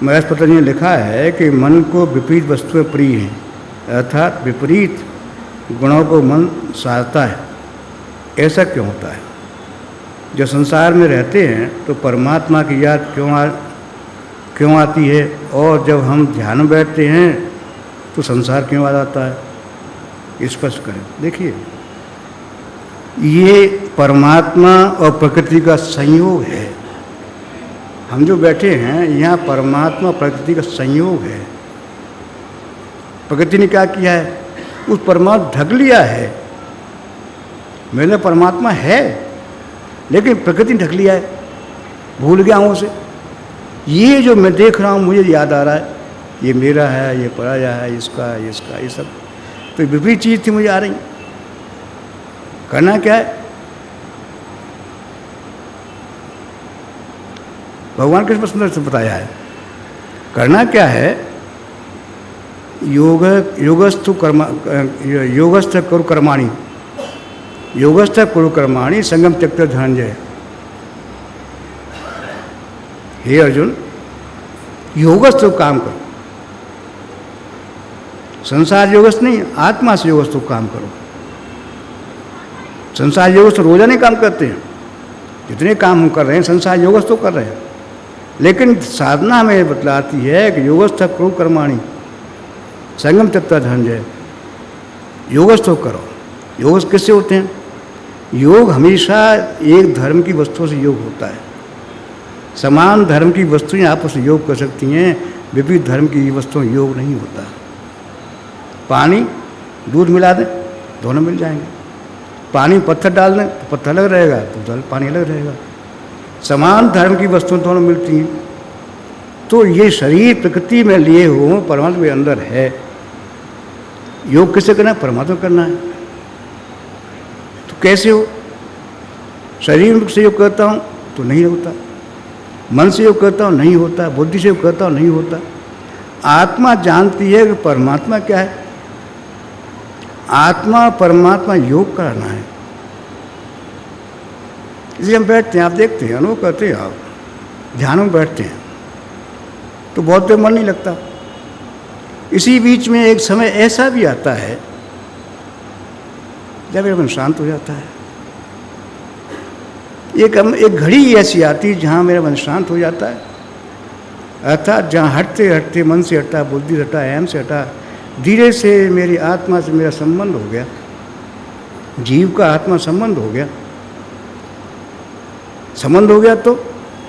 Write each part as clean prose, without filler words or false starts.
महर्षि पतंजलि ने लिखा है कि मन को विपरीत वस्तुएं प्रिय हैं, अर्थात विपरीत गुणों को मन साधता है। ऐसा क्यों होता है? जब संसार में रहते हैं तो परमात्मा की याद क्यों आती है, और जब हम ध्यान में बैठते हैं तो संसार क्यों याद आता है? स्पष्ट करें। देखिए, ये परमात्मा और प्रकृति का संयोग है। हम जो बैठे हैं यहाँ परमात्मा प्रकृति का संयोग है। प्रकृति ने क्या किया है? उस परमात्मा ढक लिया है। मेरे परमात्मा है लेकिन प्रकृति ढक लिया है, भूल गया हूँ उसे। ये जो मैं देख रहा हूँ मुझे याद आ रहा है, ये मेरा है, ये पराया है, इसका ये सब तो विपरीत चीज़ थी मुझे आ रही। करना क्या है? भगवान कृष्ण सुंदर से बताया है। करना क्या है? योगस्थ कुरु कर्माणि, योगस्थ कुरु कर्माणि संगम त्यक्त्वा धनंजय। हे अर्जुन, योगस्थ काम करो। संसार योगस्थ नहीं, आत्मा से योगस्थ काम करो। संसार योगस्थ रोजाना काम करते हैं, जितने काम हम कर रहे हैं संसार योगस्थ तो कर रहे हैं, लेकिन साधना हमें बतलाती है कि योगस्थ कुरु कर्माणि संगम त्यक्त्वा धनंजय। योगस्थ करो। योग किससे होते हैं? योग हमेशा एक धर्म की वस्तुओं से योग होता है। समान धर्म की वस्तुएं आपस में योग कर सकती हैं, विपरीत धर्म की वस्तुओं योग नहीं होता। पानी दूध मिला दें, दोनों मिल जाएंगे। पानी पत्थर डाल दें तो पत्थर अलग रहेगा, तो पानी अलग रहेगा। समान धर्म की वस्तुएं दोनों मिलती हैं। तो ये शरीर प्रकृति में लिए हुए परमात्मा के अंदर है। योग किसे करना है? परमात्मा करना है। तो कैसे हो? शरीर से योग करता हूँ तो नहीं होता, मन से योग करता हूँ नहीं होता, बुद्धि से योग करता हूँ नहीं होता। आत्मा जानती है कि परमात्मा क्या है। आत्मा परमात्मा योग कराना है। इसलिए हम बैठते हैं, आप देखते हैं, अनुभव करते हैं, आप ध्यान में बैठते हैं तो बहुत देर मन नहीं लगता। इसी बीच में एक समय ऐसा भी आता है जब मेरा मन शांत हो जाता है। एक घड़ी ऐसी आती है जहाँ मेरा मन शांत हो जाता है, अर्थात जहाँ हटते हटते मन से हटा, बुद्धि से हटा, अहम से हटा, धीरे से मेरी आत्मा से मेरा संबंध हो गया, जीव का आत्मा संबंध हो गया। संबंध हो गया तो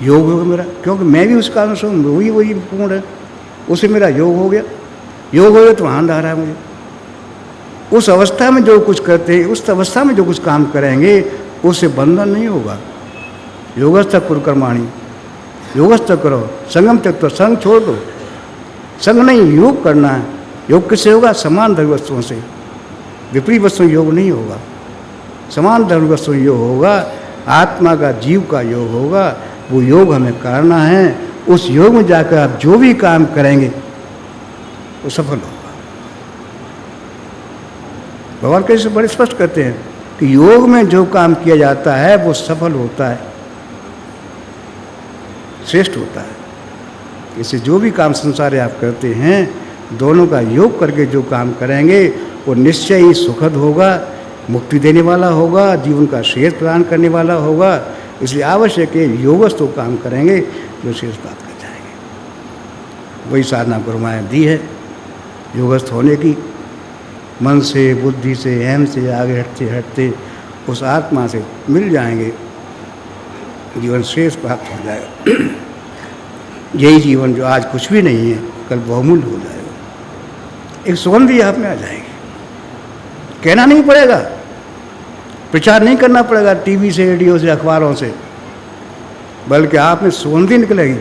योग होगा मेरा, क्योंकि मैं भी उसका अंश हूँ, वही पूर्ण है, उससे मेरा योग हो गया। योग हो गया तो आनंद आ रहा है मुझे। उस अवस्था में जो कुछ करते हैं, उस अवस्था में जो कुछ काम करेंगे उससे बंधन नहीं होगा। योगस्थ कुरु कर्माणि, योगस्थ करो, संगम त्यक्त्वा, संग छोड़ दो। संग नहीं, योग करना है। योग किससे होगा? समान धर्म वस्तुओं से। विपरीत वस्तुओं योग नहीं होगा, समान धर्म वस्तुओं योग होगा। आत्मा का, जीव का योग होगा। वो योग हमें करना है। उस योग में जाकर आप जो भी काम करेंगे वो सफल होगा। भगवान कैसे बड़े स्पष्ट करते हैं कि योग में जो काम किया जाता है वो सफल होता है, श्रेष्ठ होता है। इससे जो भी काम संसार में आप करते हैं, दोनों का योग करके जो काम करेंगे वो निश्चय ही सुखद होगा, मुक्ति देने वाला होगा, जीवन का श्रेष्ठ प्रदान करने वाला होगा। इसलिए आवश्यक है योगस्थ काम करेंगे जो श्रेष्ठ प्राप्त कर जाएंगे। वही साधना गुरु माया दी है योगस्थ होने की। मन से, बुद्धि से, अहम से आगे हटते हटते उस आत्मा से मिल जाएंगे, जीवन श्रेष्ठ प्राप्त हो जाएगा। यही जीवन जो आज कुछ भी नहीं है कल बहुमूल्य हो जाएगा। एक सुगंधी आप में आ जाएगी। कहना नहीं पड़ेगा, प्रचार नहीं करना पड़ेगा टीवी से, रेडियो से, अखबारों से, बल्कि आप में सुगंधी निकलेगी।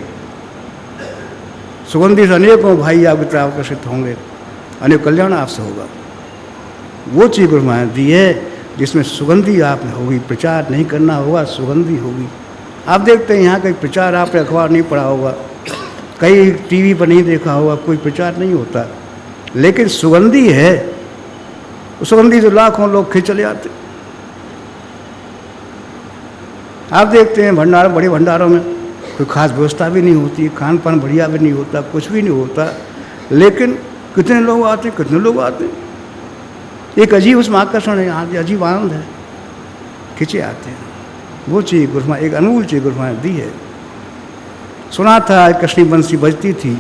सुगंधी से अनेकों भाई आपकी तरफ आकर्षित होंगे, अनेक कल्याण आपसे होगा। वो चीज़ गुरु माया दी है जिसमें सुगंधी आप में होगी। प्रचार नहीं करना होगा, सुगंधी होगी। आप देखते हैं यहाँ कहीं प्रचार आपने अखबार नहीं पढ़ा होगा, कहीं टीवी पर नहीं देखा होगा, कोई प्रचार नहीं होता, लेकिन सुगंधी है। उस सुगंधी से लाखों लोग खिंच चले आते। आप देखते हैं भंडार, बड़े भंडारों में कोई खास व्यवस्था भी नहीं होती, खान पान बढ़िया भी नहीं होता, कुछ भी नहीं होता, लेकिन कितने लोग आते हैं, कितने लोग आते हैं। एक अजीब उसमें आकर्षण है, यहाँ अजीब आनंद है, खिंचे आते हैं। वो चीज़ गुरुमा एक अनमोल चीज़ गुरुमा दी है। सुना था कृष्णी बंसी बजती थी,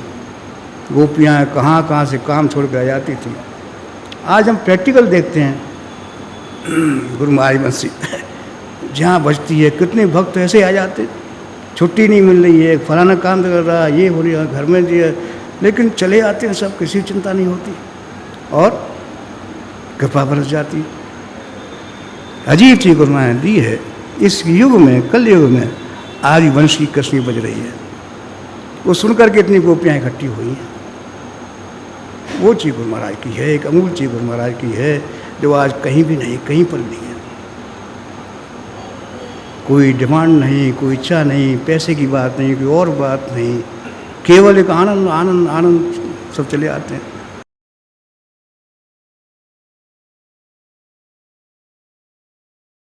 गोपियाँ कहाँ कहाँ से काम छोड़ कर आ जाती थी। आज हम प्रैक्टिकल देखते हैं गुरु महाराज बंसी जहाँ बजती है, कितने भक्त ऐसे आ जाते, छुट्टी नहीं मिल रही है, फलाना काम कर रहा है, ये हो रही है, घर में दिए, लेकिन चले आते हैं सब, किसी चिंता नहीं होती और कृपा बरस जाती। अजीब चीज़ गुरु महाराज ने दी है। इस युग में, कल युग में आज भी वंश की कृष्णी बज रही है। वो सुनकर के इतनी गोपियाँ इकट्ठी हुई हैं। वो चीज़ गुरु महाराज की है, एक अमूल चीज़ गुरु महाराज की है, जो आज कहीं भी नहीं, कहीं पर नहीं है। कोई डिमांड नहीं, कोई इच्छा नहीं, पैसे की बात नहीं, कोई और बात नहीं, केवल एक आनंद आनंद आनंद सब चले आते हैं।